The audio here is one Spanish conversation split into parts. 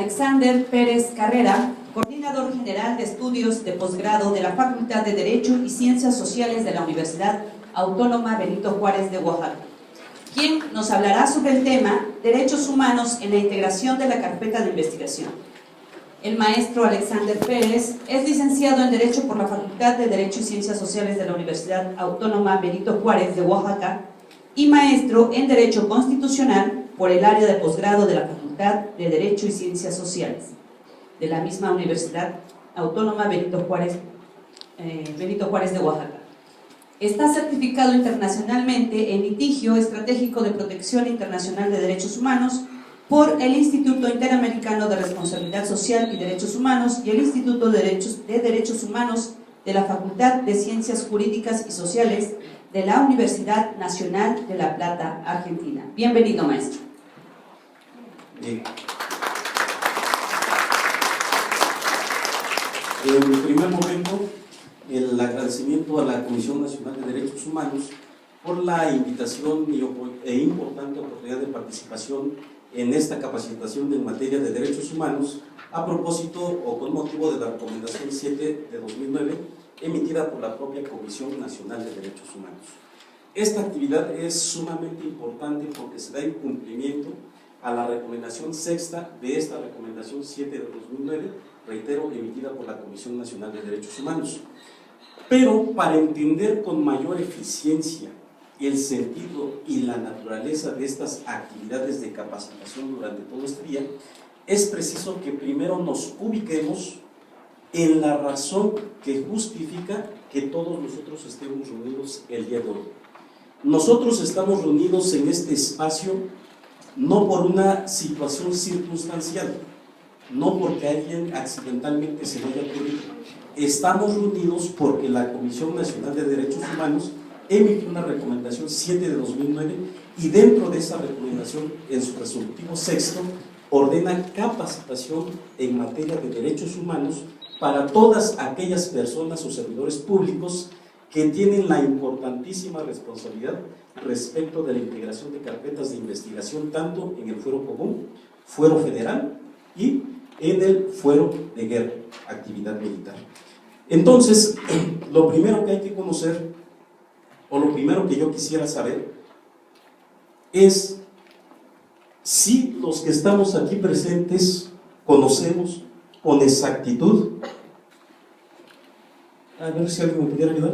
Alexander Pérez Carrera, coordinador general de estudios de posgrado de la Facultad de Derecho y Ciencias Sociales de la Universidad Autónoma Benito Juárez de Oaxaca, quien nos hablará sobre el tema Derechos Humanos en la integración de la carpeta de investigación. El maestro Alexander Pérez es licenciado en Derecho por la Facultad de Derecho y Ciencias Sociales de la Universidad Autónoma Benito Juárez de Oaxaca y maestro en Derecho Constitucional por el área de posgrado de la Facultad de Derecho y Ciencias Sociales de la misma Universidad Autónoma Benito Juárez de Oaxaca. Está certificado internacionalmente en litigio estratégico de protección internacional de derechos humanos por el Instituto Interamericano de Responsabilidad Social y Derechos Humanos y el Instituto de Derechos Humanos de la Facultad de Ciencias Jurídicas y Sociales de la Universidad Nacional de La Plata, Argentina. Bienvenido, maestro. Bien. En primer momento, el agradecimiento a la Comisión Nacional de Derechos Humanos por la invitación e importante oportunidad de participación en esta capacitación en materia de derechos humanos a propósito o con motivo de la Recomendación 7 de 2009 emitida por la propia Comisión Nacional de Derechos Humanos. Esta actividad es sumamente importante porque se da en cumplimiento a la Recomendación 6 de esta Recomendación 7 de 2009, reitero, emitida por la Comisión Nacional de Derechos Humanos. Pero para entender con mayor eficiencia el sentido y la naturaleza de estas actividades de capacitación durante todo este día, es preciso que primero nos ubiquemos en la razón que justifica que todos nosotros estemos reunidos el día de hoy. Nosotros estamos reunidos en este espacio no por una situación circunstancial, no porque a alguien accidentalmente se le haya ocurrido. Estamos reunidos porque la Comisión Nacional de Derechos Humanos emitió una recomendación 7 de 2009 y dentro de esa recomendación, en su resolutivo sexto, ordena capacitación en materia de derechos humanos para todas aquellas personas o servidores públicos que tienen la importantísima responsabilidad respecto de la integración de carpetas de investigación tanto en el fuero común, fuero federal y en el fuero de guerra, actividad militar. Entonces, lo primero que hay que conocer, o lo primero que yo quisiera saber, es si los que estamos aquí presentes conocemos con exactitud. A ver si alguien me pudiera ayudar.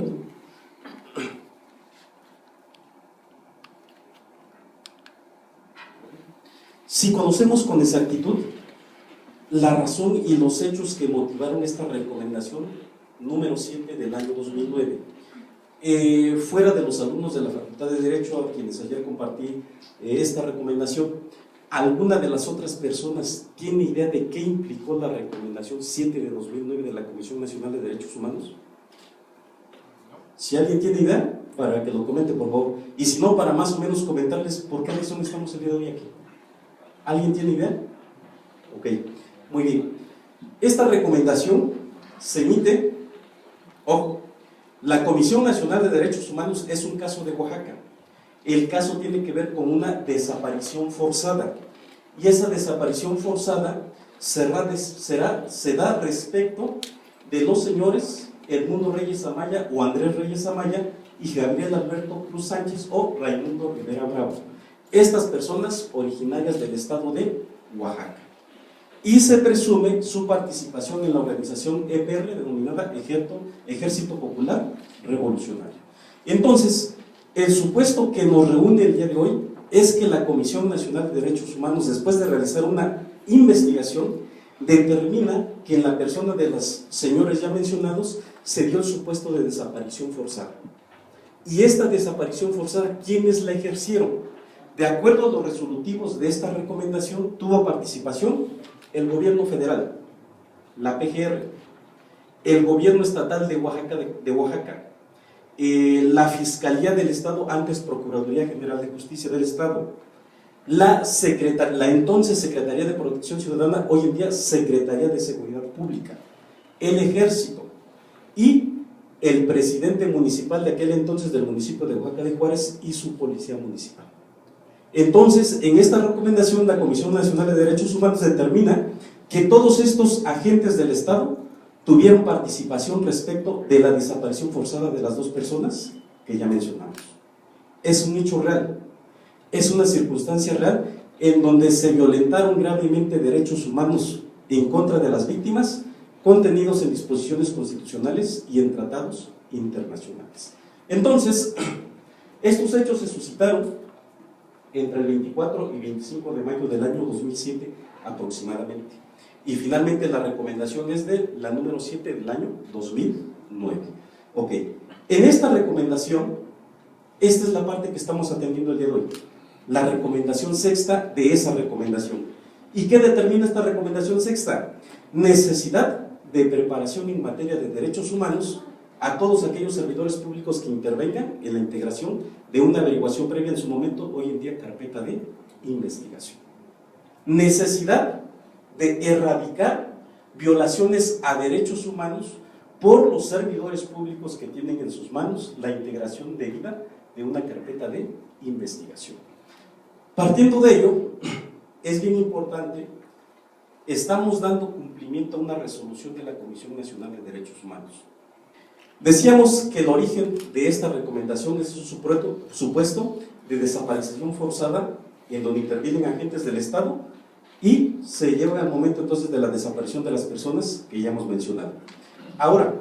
Si conocemos con exactitud la razón y los hechos que motivaron esta recomendación número 7 del año 2009, fuera de los alumnos de la Facultad de Derecho a quienes ayer compartí esta recomendación, ¿alguna de las otras personas tiene idea de qué implicó la recomendación 7 de 2009 de la Comisión Nacional de Derechos Humanos? Si alguien tiene idea, para que lo comente, por favor. Y si no, para más o menos comentarles por qué razón estamos el día de hoy aquí. ¿Alguien tiene idea? Ok, muy bien. Esta recomendación se emite, ojo, la Comisión Nacional de Derechos Humanos es un caso de Oaxaca. El caso tiene que ver con una desaparición forzada. Y esa desaparición forzada se da respecto de los señores Edmundo Reyes Amaya o Andrés Reyes Amaya y Gabriel Alberto Cruz Sánchez o Raimundo Rivera Bravo. Estas personas originarias del estado de Oaxaca. Y se presume su participación en la organización EPR, denominada Ejército Popular Revolucionario. Entonces, el supuesto que nos reúne el día de hoy es que la Comisión Nacional de Derechos Humanos, después de realizar una investigación, determina que en la persona de los señores ya mencionados se dio el supuesto de desaparición forzada. Y esta desaparición forzada, ¿quiénes la ejercieron? De acuerdo a los resolutivos de esta recomendación, tuvo participación el gobierno federal, la PGR, el gobierno estatal de Oaxaca, la Fiscalía del Estado, antes Procuraduría General de Justicia del Estado, la entonces Secretaría de Protección Ciudadana, hoy en día Secretaría de Seguridad Pública, el Ejército y el presidente municipal de aquel entonces del municipio de Oaxaca de Juárez y su policía municipal. Entonces, en esta recomendación, la Comisión Nacional de Derechos Humanos determina que todos estos agentes del Estado tuvieron participación respecto de la desaparición forzada de las dos personas que ya mencionamos. Es un hecho real, es una circunstancia real en donde se violentaron gravemente derechos humanos en contra de las víctimas, contenidos en disposiciones constitucionales y en tratados internacionales. Entonces, estos hechos se suscitaron entre el 24 y 25 de mayo del año 2007 aproximadamente. Y finalmente la recomendación es de la número 7 del año 2009. Ok, en esta recomendación, esta es la parte que estamos atendiendo el día de hoy, la recomendación sexta de esa recomendación. ¿Y qué determina esta recomendación sexta? Necesidad de preparación en materia de derechos humanos a todos aquellos servidores públicos que intervengan en la integración de una averiguación previa en su momento, hoy en día carpeta de investigación. Necesidad de erradicar violaciones a derechos humanos por los servidores públicos que tienen en sus manos la integración debida de una carpeta de investigación. Partiendo de ello, es bien importante, estamos dando cumplimiento a una resolución de la Comisión Nacional de Derechos Humanos. Decíamos que el origen de esta recomendación es un supuesto de desaparición forzada en donde intervienen agentes del Estado y se lleva al momento entonces de la desaparición de las personas que ya hemos mencionado. Ahora,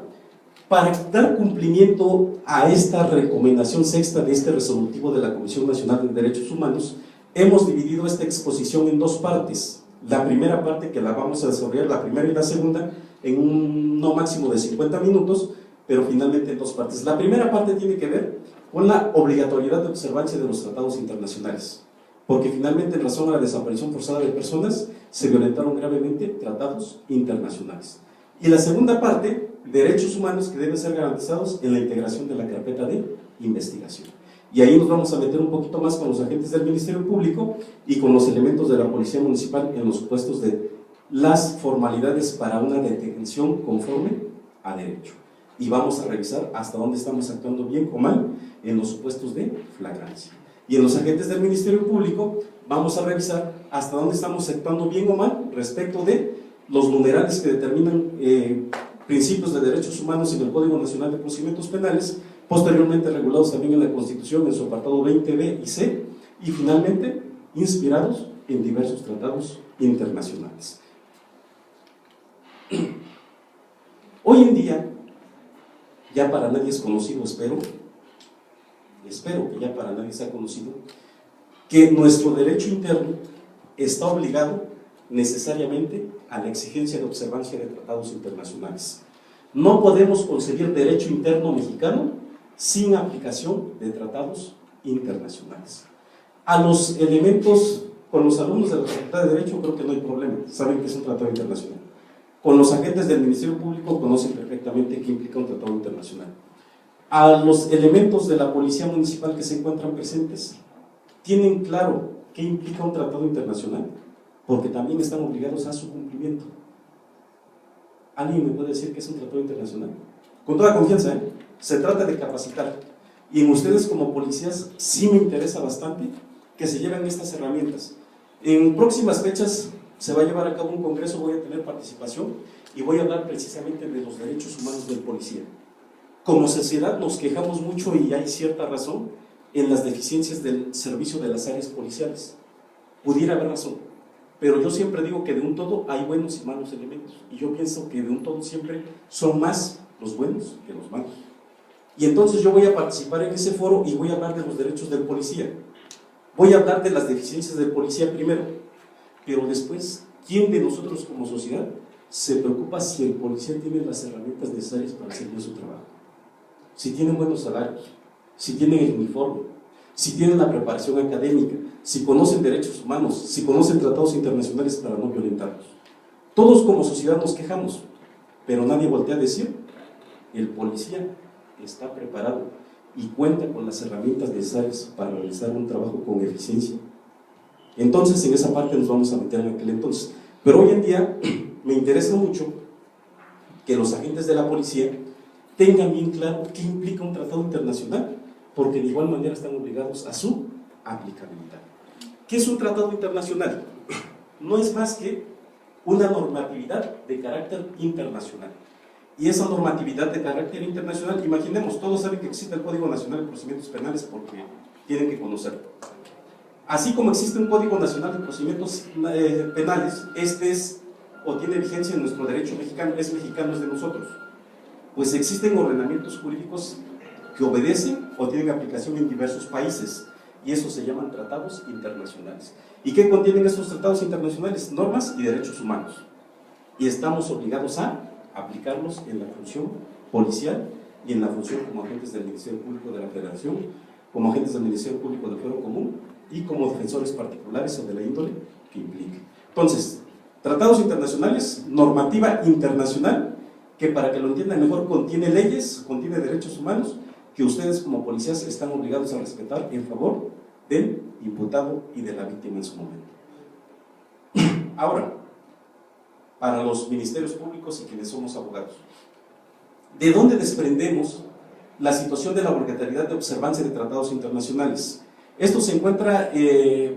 para dar cumplimiento a esta recomendación sexta de este resolutivo de la Comisión Nacional de Derechos Humanos, hemos dividido esta exposición en dos partes. La primera parte, que la vamos a desarrollar, la primera y la segunda, en un no máximo de 50 minutos, pero finalmente en dos partes. La primera parte tiene que ver con la obligatoriedad de observancia de los tratados internacionales, porque finalmente en razón a la desaparición forzada de personas se violentaron gravemente tratados internacionales. Y la segunda parte, derechos humanos que deben ser garantizados en la integración de la carpeta de investigación. Y ahí nos vamos a meter un poquito más con los agentes del Ministerio Público y con los elementos de la Policía Municipal en los supuestos de las formalidades para una detención conforme a derecho. Y vamos a revisar hasta dónde estamos actuando bien o mal en los supuestos de flagrancia. Y en los agentes del Ministerio Público vamos a revisar hasta dónde estamos actuando bien o mal respecto de los numerales que determinan principios de derechos humanos en el Código Nacional de Procedimientos Penales, posteriormente regulados también en la Constitución en su apartado 20b y c, y finalmente inspirados en diversos tratados internacionales. Hoy en día, ya para nadie es conocido, espero que ya para nadie sea conocido, que nuestro derecho interno está obligado necesariamente a la exigencia de observancia de tratados internacionales. No podemos concebir derecho interno mexicano sin aplicación de tratados internacionales. A los elementos, con los alumnos de la Facultad de Derecho creo que no hay problema, saben que es un tratado internacional. Con los agentes del Ministerio Público conocen perfectamente qué implica un tratado internacional. A los elementos de la Policía Municipal que se encuentran presentes, ¿tienen claro qué implica un tratado internacional? Porque también están obligados a su cumplimiento. ¿Alguien me puede decir qué es un tratado internacional? Con toda confianza, ¿eh? Se trata de capacitar. Y en ustedes como policías sí me interesa bastante que se lleven estas herramientas. En próximas fechas se va a llevar a cabo un congreso, voy a tener participación y voy a hablar precisamente de los derechos humanos del policía. Como sociedad nos quejamos mucho, y hay cierta razón, en las deficiencias del servicio de las áreas policiales. Pudiera haber razón, pero yo siempre digo que de un todo hay buenos y malos elementos, y yo pienso que de un todo siempre son más los buenos que los malos. Y entonces yo voy a participar en ese foro y voy a hablar de los derechos del policía. Voy a hablar de las deficiencias del policía primero, pero después, ¿quién de nosotros como sociedad se preocupa si el policía tiene las herramientas necesarias para hacer bien su trabajo? Si tienen buenos salarios, si tienen el uniforme, si tienen la preparación académica, si conocen derechos humanos, si conocen tratados internacionales para no violentarlos. Todos como sociedad nos quejamos, pero nadie voltea a decir, el policía está preparado y cuenta con las herramientas necesarias para realizar un trabajo con eficiencia. Entonces en esa parte nos vamos a meter en aquel entonces. Pero hoy en día me interesa mucho que los agentes de la policía tengan bien claro qué implica un tratado internacional, porque de igual manera están obligados a su aplicabilidad. ¿Qué es un tratado internacional? No es más que una normatividad de carácter internacional. Y esa normatividad de carácter internacional, imaginemos, todos saben que existe el Código Nacional de Procedimientos Penales porque tienen que conocerlo. Así como existe un Código Nacional de Procedimientos Penales, este es o tiene vigencia en nuestro derecho mexicano, es de nosotros. Pues existen ordenamientos jurídicos que obedecen o tienen aplicación en diversos países, y eso se llaman tratados internacionales. ¿Y qué contienen estos tratados internacionales? Normas y derechos humanos. Y estamos obligados a aplicarlos en la función policial y en la función como agentes del Ministerio Público de la Federación, como agentes del Ministerio Público del Fuero Común y como defensores particulares o de la índole que implique. Entonces, tratados internacionales, normativa internacional, que para que lo entiendan mejor contiene leyes, contiene derechos humanos, que ustedes como policías están obligados a respetar en favor del imputado y de la víctima en su momento. Ahora, para los ministerios públicos y quienes somos abogados, ¿de dónde desprendemos la situación de la obligatoriedad de observancia de tratados internacionales? Esto se encuentra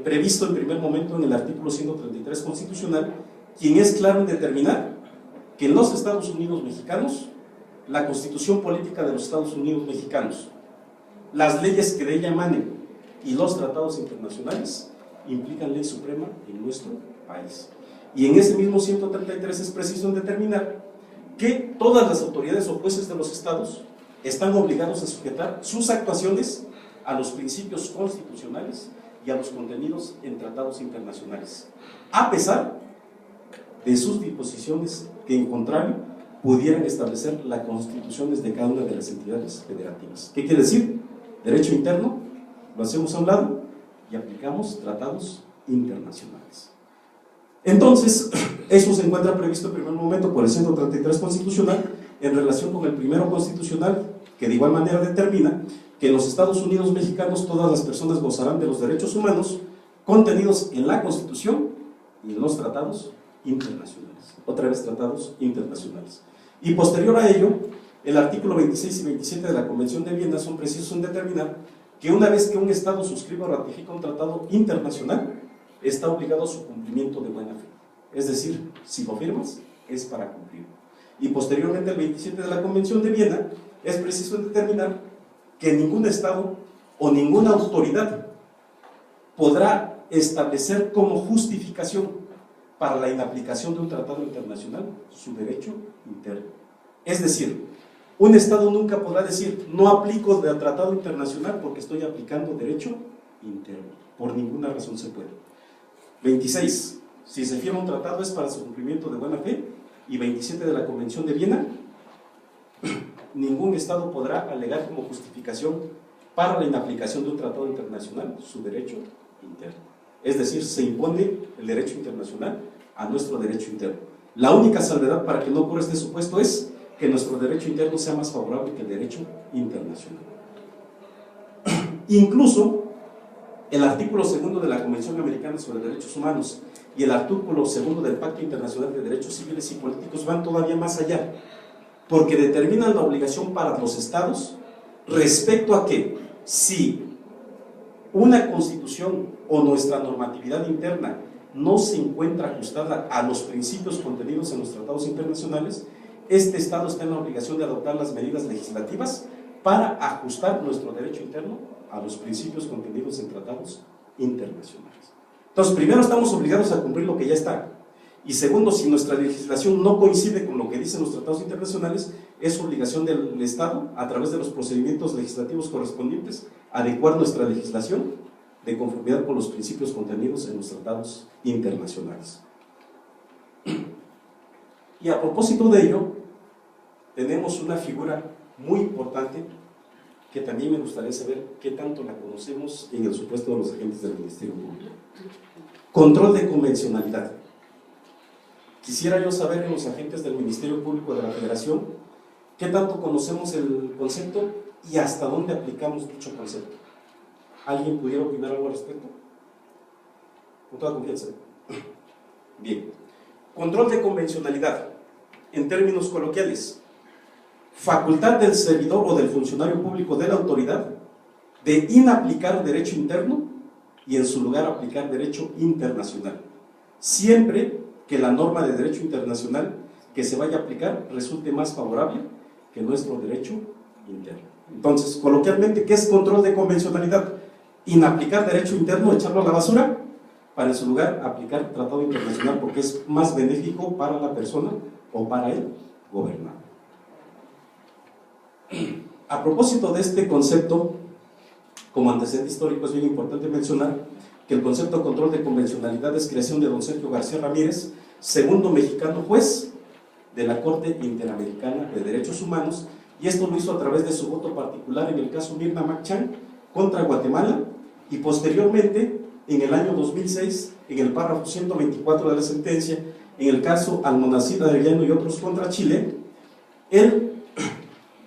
previsto en primer momento en el artículo 133 constitucional, quien es claro en determinar que en los Estados Unidos mexicanos, la Constitución Política de los Estados Unidos mexicanos, las leyes que de ella emanen y los tratados internacionales implican ley suprema en nuestro país. Y en ese mismo 133 es preciso en determinar que todas las autoridades o jueces de los estados están obligados a sujetar sus actuaciones a los principios constitucionales y a los contenidos en tratados internacionales, a pesar de sus disposiciones que en contrario pudieran establecer las constituciones de cada una de las entidades federativas. ¿Qué quiere decir? Derecho interno, lo hacemos a un lado y aplicamos tratados internacionales. Entonces, eso se encuentra previsto en primer momento por el 133 constitucional en relación con el primero constitucional, que de igual manera determina que en los Estados Unidos mexicanos todas las personas gozarán de los derechos humanos contenidos en la Constitución y en los tratados internacionales. Otra vez, tratados internacionales. Y posterior a ello, el artículo 26 y 27 de la Convención de Viena son precisos en determinar que una vez que un Estado suscriba o ratifica un tratado internacional, está obligado a su cumplimiento de buena fe. Es decir, si lo firmas, es para cumplir. Y posteriormente, el 27 de la Convención de Viena, es preciso en determinar que ningún Estado o ninguna autoridad podrá establecer como justificación para la inaplicación de un tratado internacional su derecho interno. Es decir, un Estado nunca podrá decir, no aplico el tratado internacional porque estoy aplicando derecho interno. Por ninguna razón se puede. 26. Si se firma un tratado es para su cumplimiento de buena fe. Y 27 de la Convención de Viena, ningún Estado podrá alegar como justificación para la inaplicación de un tratado internacional su derecho interno. Es decir, se impone el derecho internacional a nuestro derecho interno. La única salvedad para que no ocurra este supuesto es que nuestro derecho interno sea más favorable que el derecho internacional. Incluso el artículo 2 de la Convención Americana sobre Derechos Humanos y el artículo 2 del Pacto Internacional de Derechos Civiles y Políticos van todavía más allá, porque determinan la obligación para los estados respecto a que si una constitución o nuestra normatividad interna no se encuentra ajustada a los principios contenidos en los tratados internacionales, este Estado está en la obligación de adoptar las medidas legislativas para ajustar nuestro derecho interno a los principios contenidos en tratados internacionales. Entonces, primero estamos obligados a cumplir lo que ya está, y segundo, si nuestra legislación no coincide con lo que dicen los tratados internacionales, es obligación del Estado, a través de los procedimientos legislativos correspondientes, adecuar nuestra legislación de conformidad con los principios contenidos en los tratados internacionales. Y a propósito de ello, tenemos una figura muy importante que también me gustaría saber qué tanto la conocemos en el supuesto de los agentes del Ministerio Público. Control de convencionalidad. Quisiera yo saber en los agentes del Ministerio Público de la Federación qué tanto conocemos el concepto y hasta dónde aplicamos dicho concepto. ¿Alguien pudiera opinar algo al respecto? Con toda confianza. Bien. Control de convencionalidad. En términos coloquiales, facultad del servidor o del funcionario público de la autoridad de inaplicar derecho interno y en su lugar aplicar derecho internacional, siempre que la norma de derecho internacional que se vaya a aplicar resulte más favorable que nuestro derecho interno. Entonces, coloquialmente, ¿qué es control de convencionalidad? Inaplicar derecho interno, echarlo a la basura, para en su lugar aplicar tratado internacional, porque es más benéfico para la persona o para el gobernado. A propósito de este concepto, como antecedente histórico es bien importante mencionar que el concepto de control de convencionalidad es creación de don Sergio García Ramírez, segundo mexicano juez de la Corte Interamericana de Derechos Humanos, y esto lo hizo a través de su voto particular en el caso Mirna Machan contra Guatemala, y posteriormente, en el año 2006, en el párrafo 124 de la sentencia, en el caso Almonacid Arellano y otros contra Chile,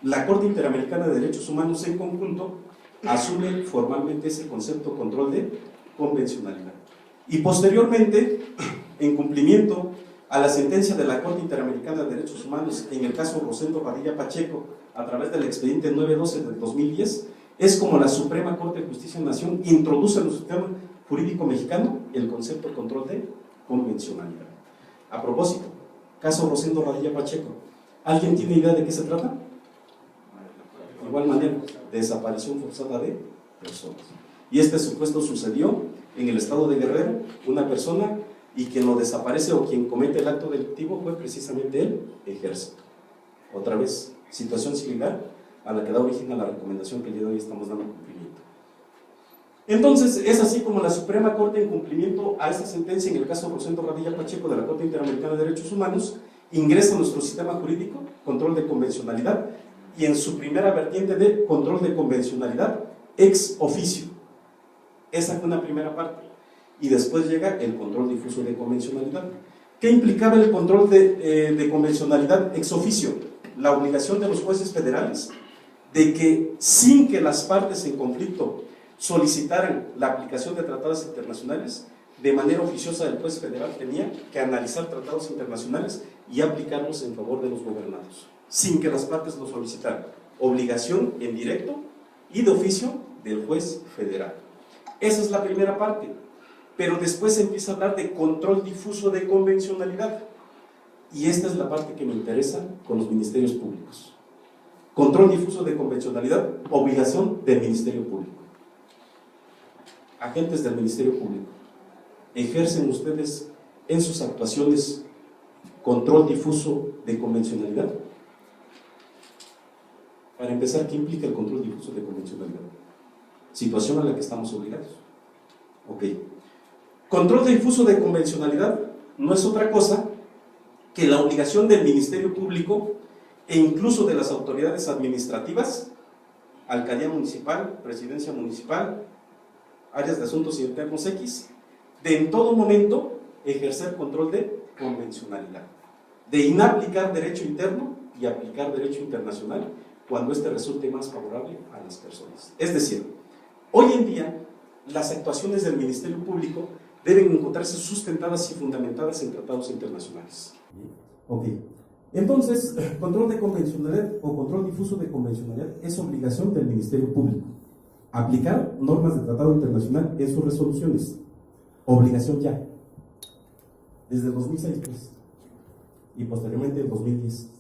la Corte Interamericana de Derechos Humanos en conjunto asume formalmente ese concepto control de convencionalidad. Y posteriormente, en cumplimiento a la sentencia de la Corte Interamericana de Derechos Humanos en el caso Rosendo Padilla Pacheco, a través del expediente 912 del 2010, es como la Suprema Corte de Justicia de la Nación introduce en el sistema jurídico mexicano el concepto de control de convencionalidad. A propósito, caso Rosendo Padilla Pacheco, ¿alguien tiene idea de qué se trata? De igual manera, desaparición forzada de personas. Y este supuesto sucedió en el estado de Guerrero, una persona, y quien lo desaparece o quien comete el acto delictivo fue precisamente el ejército. Otra vez, situación similar a la que da origen a la recomendación que el día de hoy estamos dando cumplimiento. Entonces, es así como la Suprema Corte, en cumplimiento a esta sentencia en el caso Rosendo Padilla Pacheco de la Corte Interamericana de Derechos Humanos, ingresa a nuestro sistema jurídico control de convencionalidad, y en su primera vertiente de control de convencionalidad ex oficio. Esa fue una primera parte. Y después llega el control difuso de convencionalidad. ¿Qué implicaba el control de convencionalidad ex oficio? La obligación de los jueces federales de que, sin que las partes en conflicto solicitaran la aplicación de tratados internacionales, de manera oficiosa el juez federal tenía que analizar tratados internacionales y aplicarlos en favor de los gobernados, sin que las partes lo solicitaran. Obligación en directo y de oficio del juez federal. Esa es la primera parte. Pero después se empieza a hablar de control difuso de convencionalidad. Y esta es la parte que me interesa con los ministerios públicos. Control difuso de convencionalidad, obligación del Ministerio Público. Agentes del Ministerio Público, ¿ejercen ustedes en sus actuaciones control difuso de convencionalidad? Para empezar, ¿qué implica el control difuso de convencionalidad? Situación a la que estamos obligados. Ok. Control difuso de convencionalidad no es otra cosa que la obligación del Ministerio Público e incluso de las autoridades administrativas, alcaldía municipal, presidencia municipal, áreas de asuntos internos X, de en todo momento ejercer control de convencionalidad, de inaplicar derecho interno y aplicar derecho internacional cuando éste resulte más favorable a las personas. Es decir, hoy en día las actuaciones del Ministerio Público deben encontrarse sustentadas y fundamentadas en tratados internacionales. Ok. Entonces, control de convencionalidad o control difuso de convencionalidad es obligación del Ministerio Público. Aplicar normas de tratado internacional en sus resoluciones. Obligación ya. Desde el 2006, pues. Y posteriormente el 2010.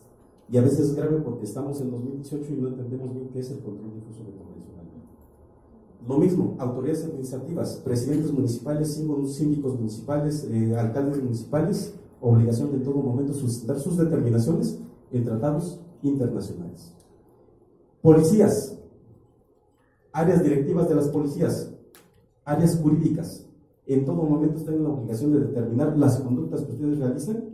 Y a veces es grave porque estamos en 2018 y no entendemos bien qué es el control difuso de convencionalidad. Lo mismo, autoridades administrativas, presidentes municipales, síndicos municipales, alcaldes municipales, obligación de en todo momento sustentar sus determinaciones en tratados internacionales. Policías, áreas directivas de las policías, áreas jurídicas, en todo momento están en la obligación de determinar las conductas que ustedes realizan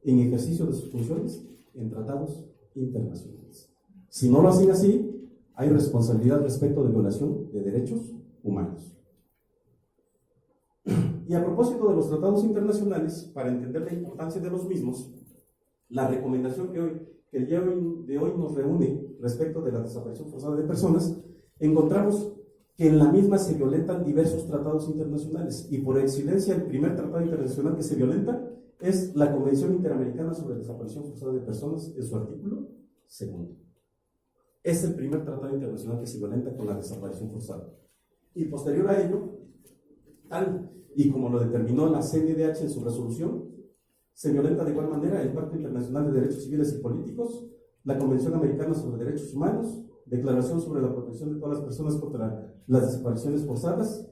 en ejercicio de sus funciones en tratados internacionales. Si no lo hacen así, hay responsabilidad respecto de violación de derechos humanos. Y a propósito de los tratados internacionales, para entender la importancia de los mismos, la recomendación que el día de hoy nos reúne respecto de la desaparición forzada de personas, encontramos que en la misma se violentan diversos tratados internacionales, y por excelencia el primer tratado internacional que se violenta es la Convención Interamericana sobre Desaparición Forzada de Personas, en su artículo 2. Es el primer tratado internacional que se violenta con la desaparición forzada. Y posterior a ello, tal y como lo determinó la CNDH en su resolución, se violenta de igual manera el Pacto Internacional de Derechos Civiles y Políticos, la Convención Americana sobre Derechos Humanos, Declaración sobre la Protección de todas las personas contra las desapariciones forzadas,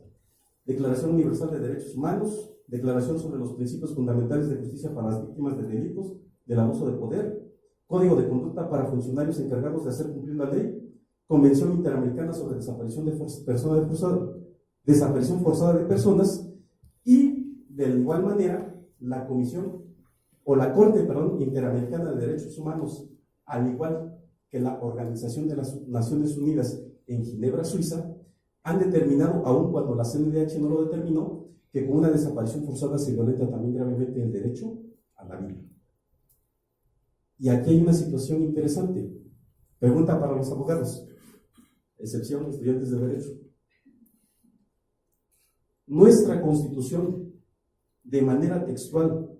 Declaración Universal de Derechos Humanos, Declaración sobre los Principios Fundamentales de Justicia para las Víctimas de Delitos del Abuso de Poder, Código de Conducta para Funcionarios encargados de hacer cumplir la ley, Convención Interamericana sobre Desaparición forzada de personas, y de igual manera la Corte Interamericana de Derechos Humanos, al igual que la Organización de las Naciones Unidas en Ginebra, Suiza, han determinado, aun cuando la CNDH no lo determinó, que con una desaparición forzada se violenta también gravemente el derecho a la vida. Y aquí hay una situación interesante. Pregunta para los abogados, excepción estudiantes de Derecho. Nuestra Constitución, de manera textual,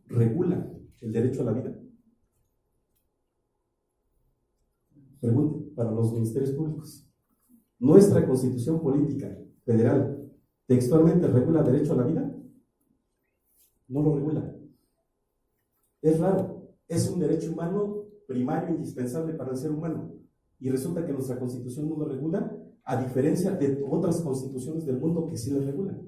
regula el derecho a la vida. Pregunta para los ministerios públicos. ¿Nuestra Constitución política federal textualmente regula el derecho a la vida? No lo regula. Es raro. Es un derecho humano primario, indispensable para el ser humano. Y resulta que nuestra Constitución no lo regula, a diferencia de otras constituciones del mundo que sí lo regulan.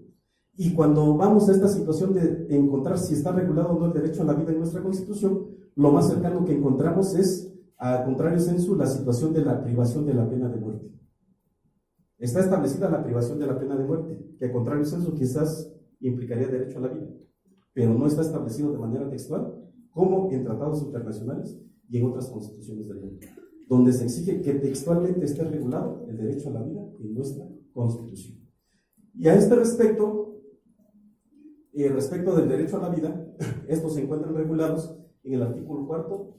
Y cuando vamos a esta situación de encontrar si está regulado o no el derecho a la vida en nuestra Constitución, lo más cercano que encontramos es, a contrario sensu, la situación de la privación de la pena de muerte. Está establecida la privación de la pena de muerte, que a contrario sensu quizás implicaría derecho a la vida, pero no está establecido de manera textual como en tratados internacionales y en otras constituciones del mundo, donde se exige que textualmente esté regulado el derecho a la vida en nuestra Constitución. Y a este respecto, respecto del derecho a la vida, estos se encuentran regulados en el artículo 4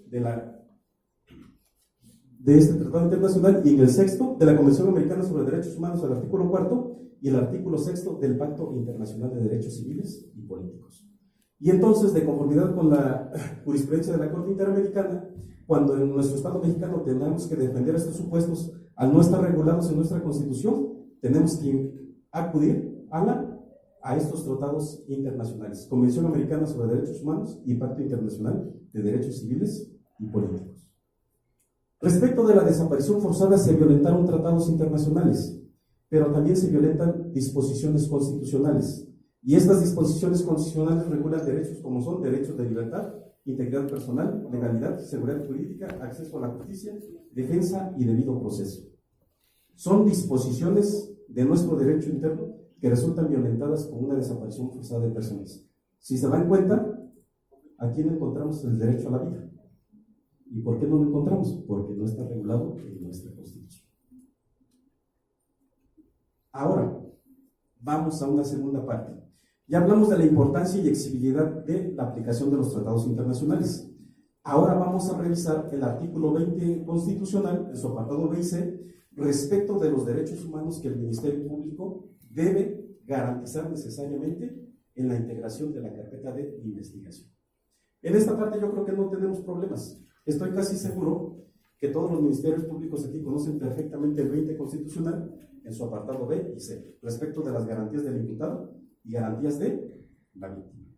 de este tratado internacional y en el 6º de la Convención Americana sobre Derechos Humanos, el artículo 4 y el artículo 6º del Pacto Internacional de Derechos Civiles y Políticos. Y entonces, de conformidad con la jurisprudencia de la Corte Interamericana, cuando en nuestro Estado mexicano tenemos que defender estos supuestos al no estar regulados en nuestra Constitución, tenemos que acudir a estos tratados internacionales, Convención Americana sobre Derechos Humanos y Pacto Internacional de Derechos Civiles y Políticos. Respecto de la desaparición forzada, se violentaron tratados internacionales, pero también se violentan disposiciones constitucionales. Y estas disposiciones constitucionales regulan derechos como son derechos de libertad, integridad personal, legalidad, seguridad jurídica, acceso a la justicia, defensa y debido proceso. Son disposiciones de nuestro derecho interno que resultan violentadas con una desaparición forzada de personas. Si se dan cuenta, aquí no encontramos el derecho a la vida. ¿Y por qué no lo encontramos? Porque no está regulado en nuestra Constitución. Ahora, vamos a una segunda parte. Ya hablamos de la importancia y exigibilidad de la aplicación de los tratados internacionales. Ahora vamos a revisar el artículo 20 constitucional, en su apartado B y C, respecto de los derechos humanos que el Ministerio Público debe garantizar necesariamente en la integración de la carpeta de investigación. En esta parte yo creo que no tenemos problemas. Estoy casi seguro que todos los ministerios públicos aquí conocen perfectamente el 20 constitucional en su apartado B y C, respecto de las garantías del imputado y garantías de la víctima.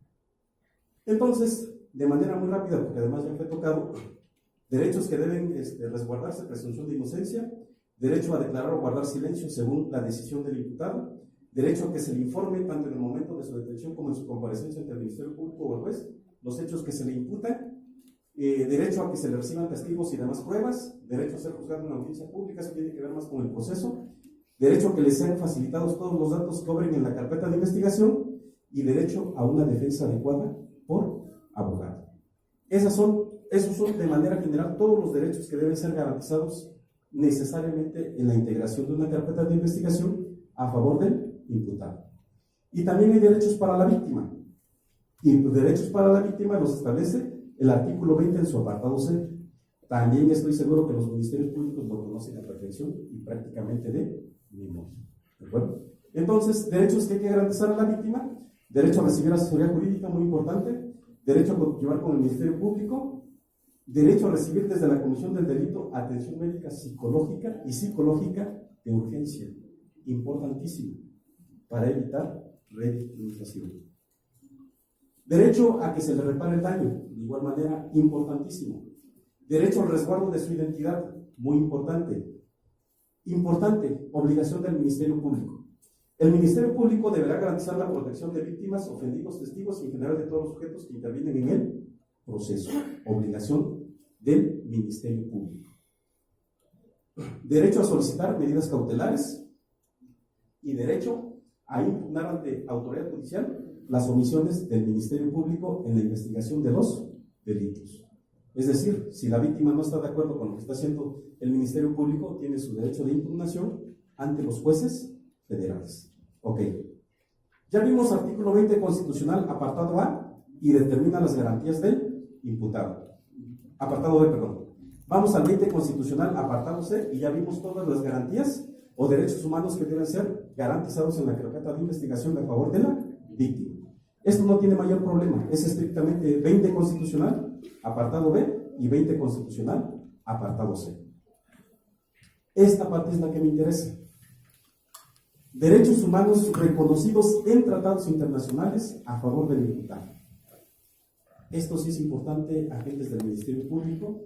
Entonces, de manera muy rápida, porque además ya fue tocado, derechos que deben resguardarse: presunción de inocencia, derecho a declarar o guardar silencio según la decisión del imputado, derecho a que se le informe tanto en el momento de su detención como en su comparecencia ante el Ministerio Público o el juez los hechos que se le imputan, derecho a que se le reciban testigos y demás pruebas, derecho a ser juzgado en una audiencia pública, eso tiene que ver más con el proceso, derecho a que les sean facilitados todos los datos que obren en la carpeta de investigación y derecho a una defensa adecuada por abogado. Esos son de manera general todos los derechos que deben ser garantizados necesariamente en la integración de una carpeta de investigación a favor del imputado. Y también hay derechos para la víctima. Y los derechos para la víctima los establece el artículo 20 en su apartado C. También estoy seguro que los ministerios públicos lo conocen a perfección y prácticamente de memoria. ¿De acuerdo? Entonces, derechos que hay que garantizar a la víctima: derecho a recibir asesoría jurídica, muy importante; derecho a continuar con el Ministerio Público; derecho a recibir desde la comisión del delito atención médica psicológica y psicológica de urgencia, importantísimo, para evitar revictimización. Derecho a que se le repare el daño, de igual manera, importantísimo. Derecho al resguardo de su identidad, muy importante. Importante, obligación del Ministerio Público. El Ministerio Público deberá garantizar la protección de víctimas, ofendidos, testigos y en general de todos los sujetos que intervienen en el proceso. Obligación del Ministerio Público. Derecho a solicitar medidas cautelares y derecho a impugnar ante autoridad judicial las omisiones del Ministerio Público en la investigación de los delitos. Es decir, si la víctima no está de acuerdo con lo que está haciendo el Ministerio Público, tiene su derecho de impugnación ante los jueces federales. Ok. Ya vimos artículo 20 constitucional, apartado A, y determina las garantías del imputado. Apartado B, perdón. Vamos al 20 constitucional, apartado C, y ya vimos todas las garantías o derechos humanos que deben ser garantizados en la carpeta de investigación a favor de la víctima. Esto no tiene mayor problema, es estrictamente 20 constitucional, apartado B, y 20 constitucional, apartado C. Esta parte es la que me interesa. Derechos humanos reconocidos en tratados internacionales a favor del imputado. Esto sí es importante, agentes del Ministerio Público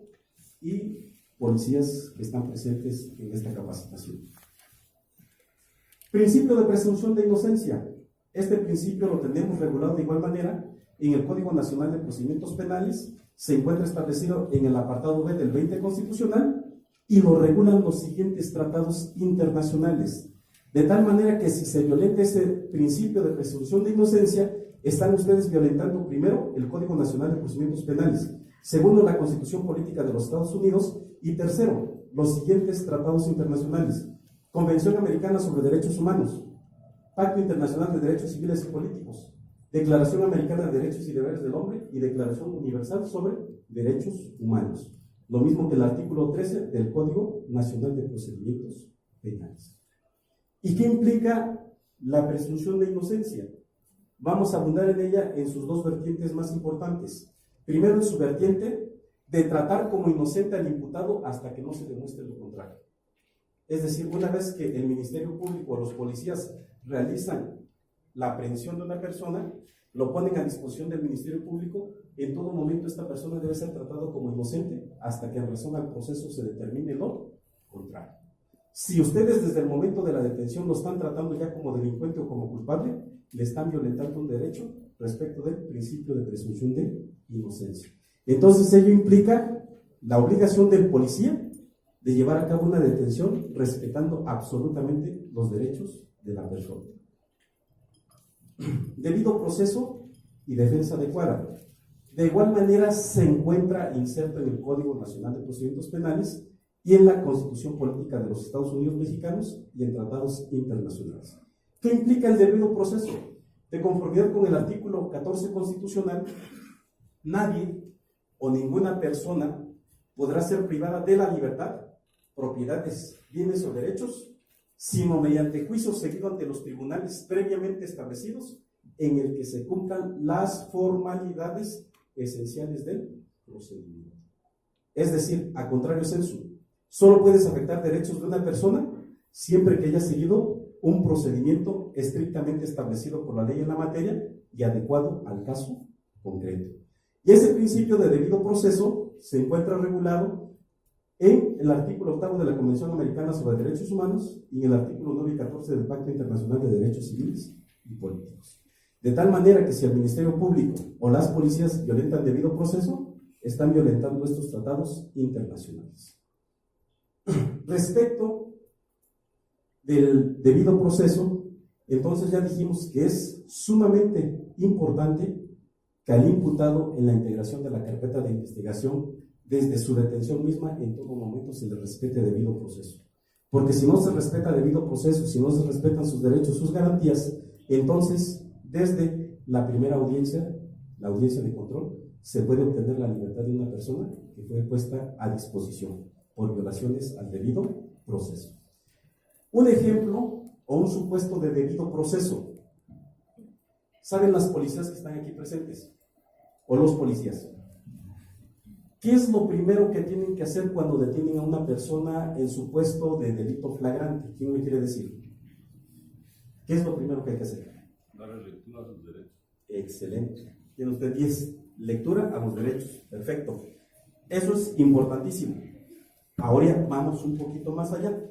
y policías que están presentes en esta capacitación. Principio de presunción de inocencia. Este principio lo tenemos regulado de igual manera en el Código Nacional de Procedimientos Penales, se encuentra establecido en el apartado B del 20 constitucional y lo regulan los siguientes tratados internacionales. De tal manera que si se violenta ese principio de presunción de inocencia, están ustedes violentando primero el Código Nacional de Procedimientos Penales, segundo la Constitución Política de los Estados Unidos y tercero los siguientes tratados internacionales: Convención Americana sobre Derechos Humanos, Pacto Internacional de Derechos Civiles y Políticos, Declaración Americana de Derechos y Deberes del Hombre y Declaración Universal sobre Derechos Humanos. Lo mismo que el artículo 13 del Código Nacional de Procedimientos Penales. ¿Y qué implica la presunción de inocencia? Vamos a abundar en ella en sus dos vertientes más importantes. Primero, en su vertiente de tratar como inocente al imputado hasta que no se demuestre lo contrario. Es decir, una vez que el Ministerio Público o los policías realizan la aprehensión de una persona, lo ponen a disposición del Ministerio Público, en todo momento esta persona debe ser tratada como inocente hasta que en razón al proceso se determine lo contrario. Si ustedes desde el momento de la detención lo están tratando ya como delincuente o como culpable, le están violentando un derecho respecto del principio de presunción de inocencia. Entonces ello implica la obligación del policía de llevar a cabo una detención respetando absolutamente los derechos de la persona. Debido proceso y defensa adecuada. De igual manera se encuentra inserto en el Código Nacional de Procedimientos Penales y en la Constitución Política de los Estados Unidos Mexicanos y en tratados internacionales. ¿Qué implica el debido proceso? De conformidad con el artículo 14 constitucional, nadie o ninguna persona podrá ser privada de la libertad, propiedades, bienes o derechos, sino mediante juicio seguido ante los tribunales previamente establecidos en el que se cumplan las formalidades esenciales del procedimiento. Es decir, a contrario sensu, solo puedes afectar derechos de una persona siempre que haya seguido un procedimiento estrictamente establecido por la ley en la materia y adecuado al caso concreto. Y ese principio de debido proceso se encuentra regulado en el artículo 8 de la Convención Americana sobre Derechos Humanos y en el artículo 9 y 14 del Pacto Internacional de Derechos Civiles y Políticos. De tal manera que si el Ministerio Público o las policías violentan debido proceso, están violentando estos tratados internacionales. Respecto del debido proceso, entonces ya dijimos que es sumamente importante que al imputado en la integración de la carpeta de investigación, desde su detención misma, en todo momento se le respete debido proceso. Porque si no se respeta debido proceso, si no se respetan sus derechos, sus garantías, entonces desde la primera audiencia, la audiencia de control, se puede obtener la libertad de una persona que fue puesta a disposición por violaciones al debido proceso. Un ejemplo o un supuesto de debido proceso. ¿Saben las policías que están aquí presentes? O los policías. ¿Qué es lo primero que tienen que hacer cuando detienen a una persona en supuesto de delito flagrante? ¿Quién me quiere decir? ¿Qué es lo primero que hay que hacer? Darle lectura a sus derechos. Excelente. Tiene usted 10. Lectura a los derechos. Perfecto. Eso es importantísimo. Ahora vamos un poquito más allá.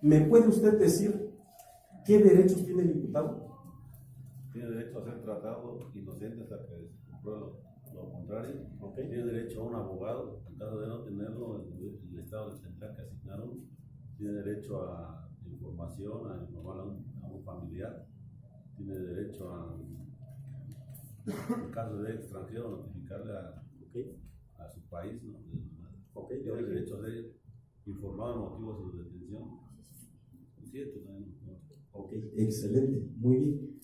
¿Me puede usted decir qué derechos tiene el imputado? Tiene derecho a ser tratado inocente hasta que se compruebe lo contrario. Okay. Tiene derecho a un abogado, en caso de no tenerlo, el Estado le tendrá que asignar uno. Tiene derecho a información, a informar a un familiar. Tiene derecho en caso de extranjero, notificarle a su país, ¿no? Tiene derecho a ser informado de motivos de su detención. Ok, excelente, muy bien.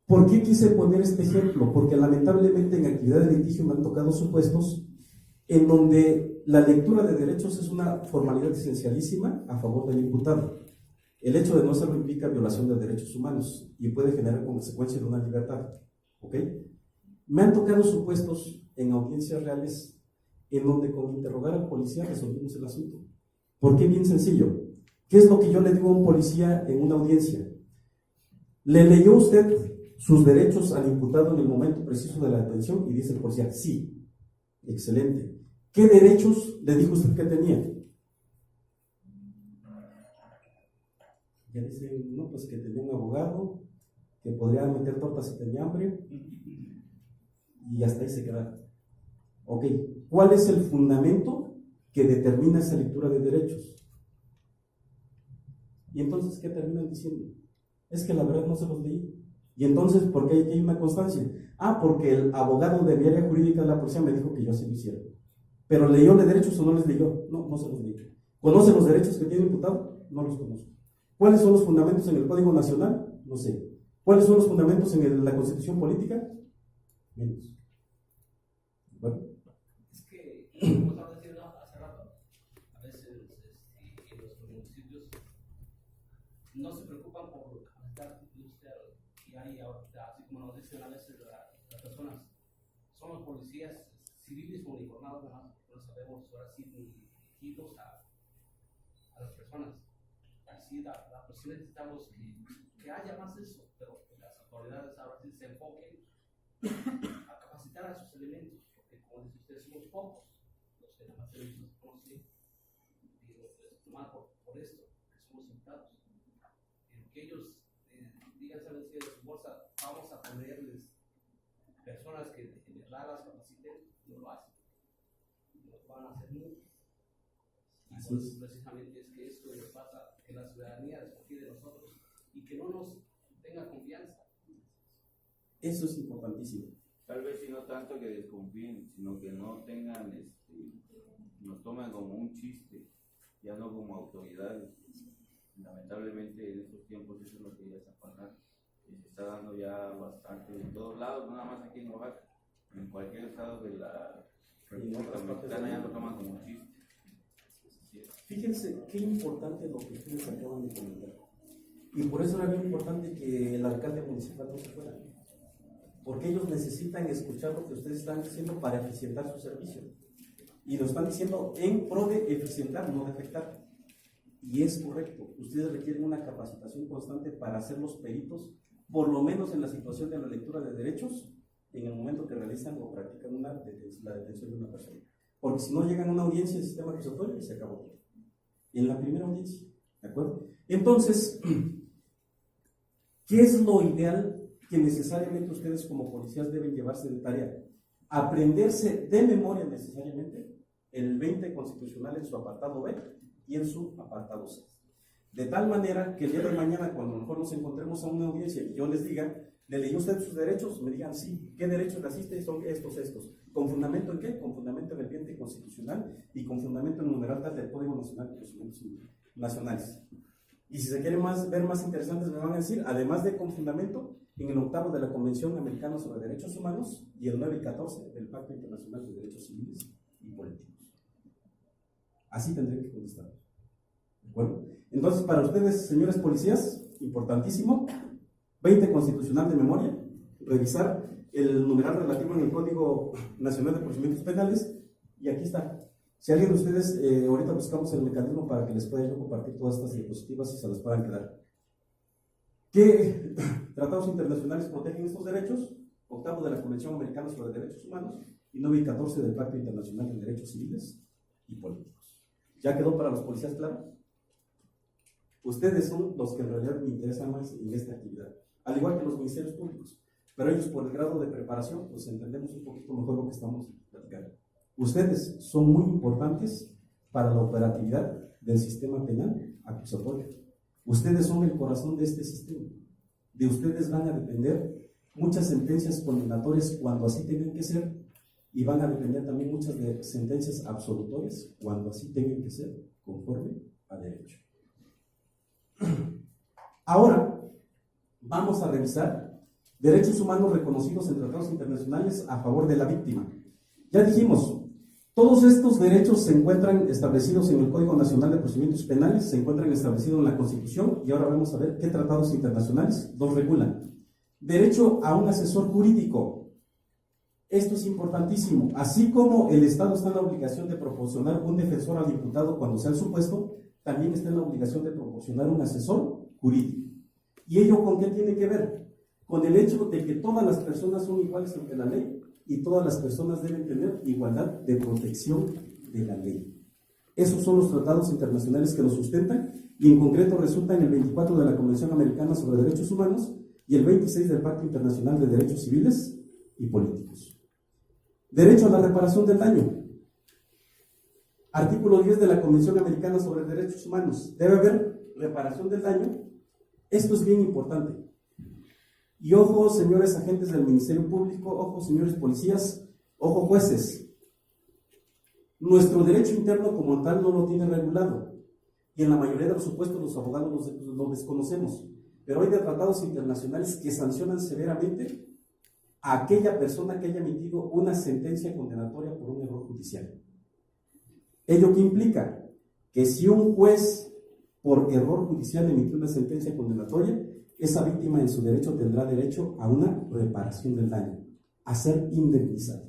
¿Por qué quise poner este ejemplo? Porque lamentablemente en actividad de litigio me han tocado supuestos en donde la lectura de derechos es una formalidad esencialísima a favor del imputado. El hecho de no hacerlo implica violación de derechos humanos y puede generar consecuencias de una libertad. ¿Ok? Me han tocado supuestos en audiencias reales en donde con interrogar al policía resolvimos el asunto. ¿Por qué? Bien sencillo. ¿Qué es lo que yo le digo a un policía en una audiencia? ¿Le leyó usted sus derechos al imputado en el momento preciso de la detención? Y dice el policía, sí. Excelente. ¿Qué derechos le dijo usted que tenía? Ya dice, no, pues que tenía un abogado, que podría meter tortas si tenía hambre, y hasta ahí se queda. Ok, ¿cuál es el fundamento que determina esa lectura de derechos? Y entonces, ¿qué terminan diciendo? Es que la verdad no se los leí. Y entonces, ¿por qué hay una constancia? Ah, porque el abogado de mi área jurídica de la policía me dijo que yo así lo hiciera. ¿Pero leyó los derechos o no les leyó? No, no se los leí. ¿Conoce los derechos que tiene imputado? No los conozco. ¿Cuáles son los fundamentos en el Código Nacional? No sé. ¿Cuáles son los fundamentos en la Constitución Política? Menos. Bueno. Es que, como estaba diciendo hace rato, a veces en los municipios no se preocupan por capacitar industrial y hay, así como nos dicen a veces las personas, son los policías civiles uniformados, no sabemos ahora sí dirigidos a las personas. Así la cuestión necesitamos que haya más eso, pero que las autoridades ahora sí se enfoquen a capacitar a esos elementos, porque como dice usted, somos pocos los que más servicios conocen, y más por esto, que somos invitados. Pero que ellos digan, ¿saben si de su bolsa vamos a ponerles personas que de verdad las capaciten? No lo hacen, no lo van a hacer nunca. Y pues, precisamente es que esto les pasa, que la ciudadanía desconfíe de nosotros y que no nos tenga confianza. Eso es importantísimo. Tal vez si no tanto que desconfíen, sino que no tengan, nos toman como un chiste, ya no como autoridades. Lamentablemente en estos tiempos eso es lo que ya está pasando. Y se está dando ya bastante en todos lados, no nada más aquí en Oaxaca, en cualquier estado de la República Mexicana ya lo toman como un chiste. Fíjense qué importante lo que ustedes acaban de comentar. Y por eso era bien importante que el alcalde municipal no se fuera. Porque ellos necesitan escuchar lo que ustedes están diciendo para eficientar su servicio. Y lo están diciendo en pro de eficientar, no de afectar. Y es correcto. Ustedes requieren una capacitación constante para ser los peritos, por lo menos en la situación de la lectura de derechos, en el momento que realizan o practican la detención de una persona. Porque si no llegan a una audiencia del sistema acusatorio, se acabó todo. En la primera audiencia, ¿de acuerdo? Entonces, ¿qué es lo ideal que necesariamente ustedes como policías deben llevarse de tarea? Aprenderse de memoria necesariamente el 20 constitucional en su apartado B y en su apartado C. De tal manera que el día de mañana, cuando a lo mejor nos encontremos a una audiencia y yo les diga, ¿le leyó usted sus derechos? Me digan, sí. ¿Qué derechos le asiste? Son estos. ¿Con fundamento en qué? Con fundamento en el 20 constitucional y con fundamento en el numeral tal del Código Nacional de Procedimientos Nacionales. Y si se quieren ver más interesantes, me van a decir, además de con fundamento, en el 8º de la Convención Americana sobre Derechos Humanos y el 9 y 14 del Pacto Internacional de Derechos Civiles y Políticos. Así tendré que contestar. ¿De acuerdo? Entonces, para ustedes, señores policías, importantísimo, 20 constitucional de memoria, revisar el numeral relativo en el Código Nacional de Procedimientos Penales, y aquí está. Si alguien de ustedes, ahorita buscamos el mecanismo para que les pueda yo compartir todas estas diapositivas y se las puedan quedar. ¿Qué tratados internacionales protegen estos derechos? 8 de la Convención Americana sobre Derechos Humanos y 9 y 14 del Pacto Internacional de Derechos Civiles y Políticos. ¿Ya quedó para los policías claro? Ustedes son los que en realidad me interesan más en esta actividad, al igual que los ministerios públicos, pero ellos por el grado de preparación, pues entendemos un poquito mejor lo que estamos platicando. Ustedes son muy importantes para la operatividad del sistema penal acusatorio. Ustedes son el corazón de este sistema. De ustedes van a depender muchas sentencias condenatorias cuando así tengan que ser, y van a depender también muchas de sentencias absolutorias cuando así tengan que ser, conforme a derecho. Ahora vamos a revisar derechos humanos reconocidos en tratados internacionales a favor de la víctima. Ya dijimos, todos estos derechos se encuentran establecidos en el Código Nacional de Procedimientos Penales, se encuentran establecidos en la Constitución, y ahora vamos a ver qué tratados internacionales los regulan. Derecho a un asesor jurídico. Esto es importantísimo. Así como el Estado está en la obligación de proporcionar un defensor al imputado cuando sea el supuesto, también está en la obligación de proporcionar un asesor jurídico. ¿Y ello con qué tiene que ver? Con el hecho de que todas las personas son iguales ante la ley y todas las personas deben tener igualdad de protección de la ley. Esos son los tratados internacionales que los sustentan, y en concreto resultan el 24 de la Convención Americana sobre Derechos Humanos y el 26 del Pacto Internacional de Derechos Civiles y Políticos. Derecho a la reparación del daño. Artículo 10 de la Convención Americana sobre Derechos Humanos. Debe haber reparación del daño. Esto es bien importante. Y ojo, señores agentes del Ministerio Público, ojo, señores policías, ojo, jueces. Nuestro derecho interno como tal no lo tiene regulado, y en la mayoría de los supuestos los abogados lo desconocemos, pero hay de tratados internacionales que sancionan severamente a aquella persona que haya emitido una sentencia condenatoria por un error judicial. ¿Ello qué implica? Que si un juez por error judicial emitió una sentencia condenatoria, esa víctima en su derecho tendrá derecho a una reparación del daño, a ser indemnizada.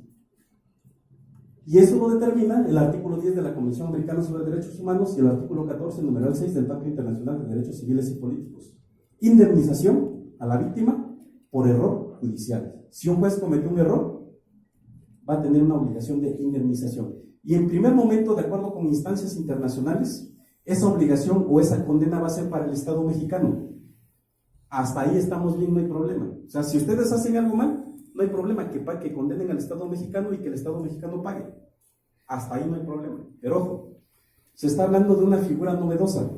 Y eso lo determina el artículo 10 de la Convención Americana sobre Derechos Humanos y el artículo 14, numeral 6 del Pacto Internacional de Derechos Civiles y Políticos. Indemnización a la víctima por error judicial. Si un juez cometió un error, va a tener una obligación de indemnización. Y en primer momento, de acuerdo con instancias internacionales, esa obligación o esa condena va a ser para el Estado mexicano. Hasta ahí estamos bien, no hay problema. O sea, si ustedes hacen algo mal, no hay problema que condenen al Estado mexicano y que el Estado mexicano pague. Hasta ahí no hay problema. Pero ojo, se está hablando de una figura novedosa.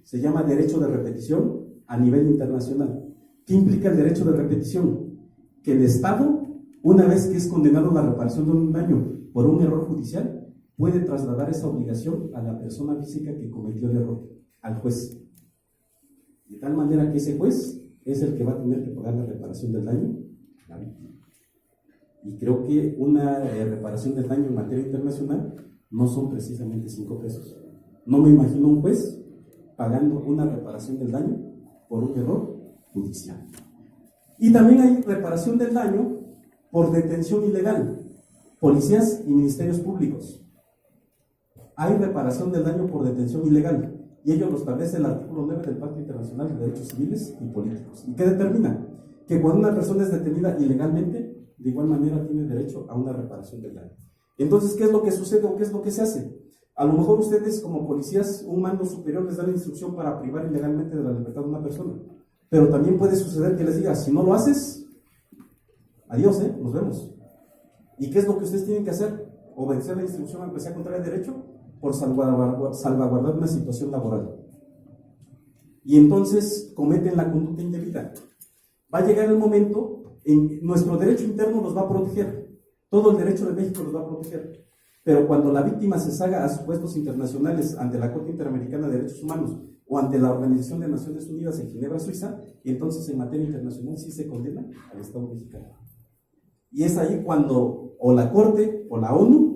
Se llama derecho de repetición a nivel internacional. ¿Qué implica el derecho de repetición? Que el Estado, una vez que es condenado a la reparación de un daño por un error judicial, puede trasladar esa obligación a la persona física que cometió el error, al juez. De tal manera que ese juez es el que va a tener que pagar la reparación del daño a la víctima. Y creo que una reparación del daño en materia internacional no son precisamente 5 pesos. No me imagino un juez pagando una reparación del daño por un error judicial. Y también hay reparación del daño por detención ilegal, policías y ministerios públicos. Hay reparación del daño por detención ilegal, y ello lo establece el artículo 9 del Pacto Internacional de Derechos Civiles y Políticos. ¿Y qué determina? Que cuando una persona es detenida ilegalmente, de igual manera tiene derecho a una reparación del daño. Entonces, ¿qué es lo que sucede o qué es lo que se hace? A lo mejor ustedes como policías, un mando superior les da la instrucción para privar ilegalmente de la libertad de una persona, pero también puede suceder que les diga, si no lo haces, adiós, nos vemos. ¿Y qué es lo que ustedes tienen que hacer? Obedecer la instrucción aunque sea contraria al derecho, por salvaguardar una situación laboral. Y entonces cometen la conducta indebida. Va a llegar el momento en nuestro derecho interno los va a proteger, todo el derecho de México los va a proteger, pero cuando la víctima se salga a supuestos internacionales ante la Corte Interamericana de Derechos Humanos o ante la Organización de Naciones Unidas en Ginebra, Suiza, entonces en materia internacional sí se condena al Estado mexicano. Y es ahí cuando o la Corte o la ONU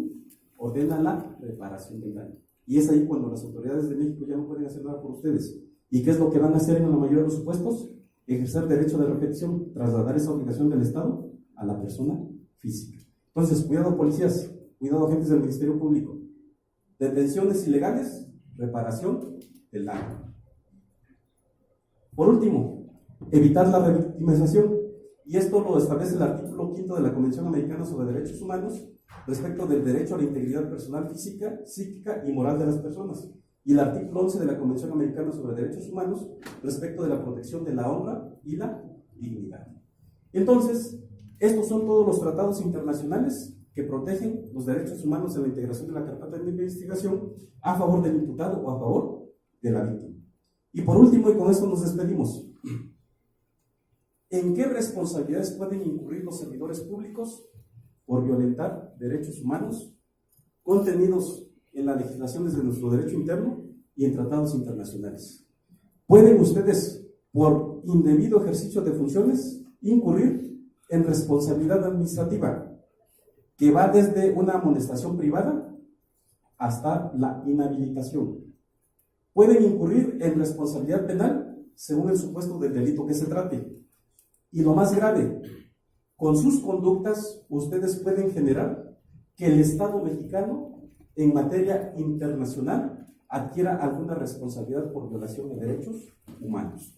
ordena la reparación del daño. Y es ahí cuando las autoridades de México ya no pueden hacer nada por ustedes. ¿Y qué es lo que van a hacer en la mayoría de los supuestos? Ejercer derecho de repetición, trasladar esa obligación del Estado a la persona física. Entonces, cuidado policías, cuidado agentes del Ministerio Público. Detenciones ilegales, reparación del daño. Por último, evitar la revictimización. y esto lo establece el artículo 5 de la Convención Americana sobre Derechos Humanos respecto del derecho a la integridad personal física, psíquica y moral de las personas, y el artículo 11 de la Convención Americana sobre Derechos Humanos respecto de la protección de la honra y la dignidad. Entonces, estos son todos los tratados internacionales que protegen los derechos humanos en la integración de la carpeta de investigación a favor del imputado o a favor de la víctima. Y por último, y con esto nos despedimos, ¿en qué responsabilidades pueden incurrir los servidores públicos por violentar derechos humanos contenidos en la legislación desde nuestro derecho interno y en tratados internacionales? ¿Pueden ustedes, por indebido ejercicio de funciones, incurrir en responsabilidad administrativa que va desde una amonestación privada hasta la inhabilitación? Pueden incurrir en responsabilidad penal según el supuesto del delito que se trate. Y lo más grave, con sus conductas ustedes pueden generar que el Estado mexicano en materia internacional adquiera alguna responsabilidad por violación de derechos humanos.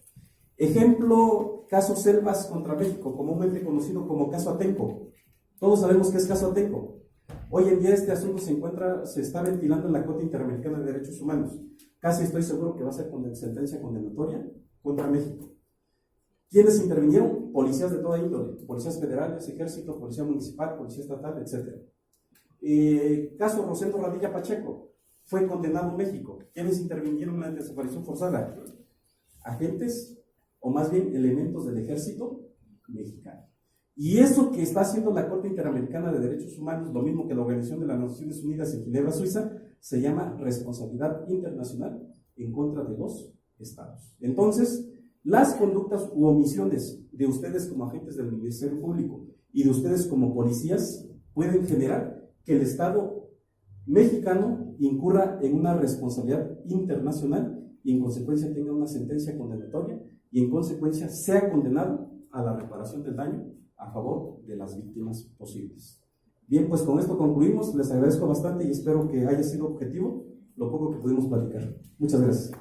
Ejemplo, caso Selvas contra México, comúnmente conocido como caso Atenco. Todos sabemos qué es caso Atenco. Hoy en día este asunto se está ventilando en la Corte Interamericana de Derechos Humanos. Casi estoy seguro que va a ser con sentencia condenatoria contra México. ¿Quiénes intervinieron? Policías de toda índole, policías federales, ejército, policía municipal, policía estatal, etc. Caso Rosendo Radilla Pacheco, fue condenado en México. ¿Quiénes intervinieron en la desaparición forzada? Agentes, o más bien elementos del ejército mexicano. Y eso que está haciendo la Corte Interamericana de Derechos Humanos, lo mismo que la Organización de las Naciones Unidas en Ginebra, Suiza, se llama responsabilidad internacional en contra de los estados. Entonces, las conductas u omisiones de ustedes como agentes del Ministerio Público y de ustedes como policías pueden generar que el Estado mexicano incurra en una responsabilidad internacional y en consecuencia tenga una sentencia condenatoria y en consecuencia sea condenado a la reparación del daño a favor de las víctimas posibles. Bien, pues con esto concluimos. Les agradezco bastante y espero que haya sido objetivo lo poco que pudimos platicar. Muchas gracias.